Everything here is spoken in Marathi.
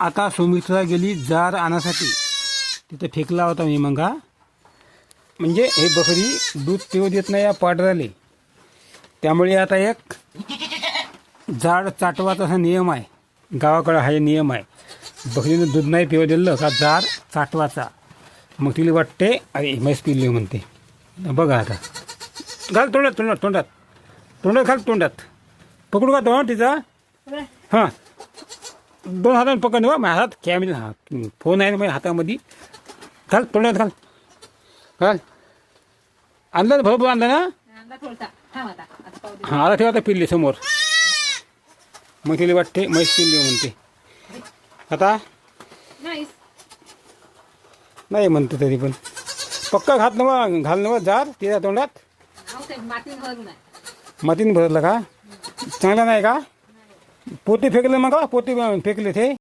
आता सुमित्रा गेली जार आणण्यासाठी. तिथे फेकला होता मी मंगा. म्हणजे हे बकरी दूध पिऊ देत नाही या पाडराले. त्यामुळे आता एक झाड चाटवाचा असा नियम आहे. गावाकडं हा नियम आहे. बकरीनं दूध नाही पिऊ दिलं का जार चाटवाचा. मग तिला वाटते अरे म्हैस पिल्ली म्हणते. बघा आता घाल तोंडात तोंडात तोंडात तोंडात घाल तोंडात. पकडू का तोंड तिचा. हां 2 हाताने पकड बा. माझ्या हातात कॅमेरा हा फोन आहे ना माझ्या हातामध्ये. घाल तोंडात घाल घाल. आणलं ना भरपूर आणलं ना. हां आता ठेवा आता पिल्ली समोर. मग तिला वाटते म्हैस पिल्ली म्हणते. आता नाही म्हणते तरी पण पक्का घात नवा घाल नवा जार तिच्या तोंडात. मातीन भरलं का. चांगलं नाही का. पोते फेकले मग का पोते फेकले ते.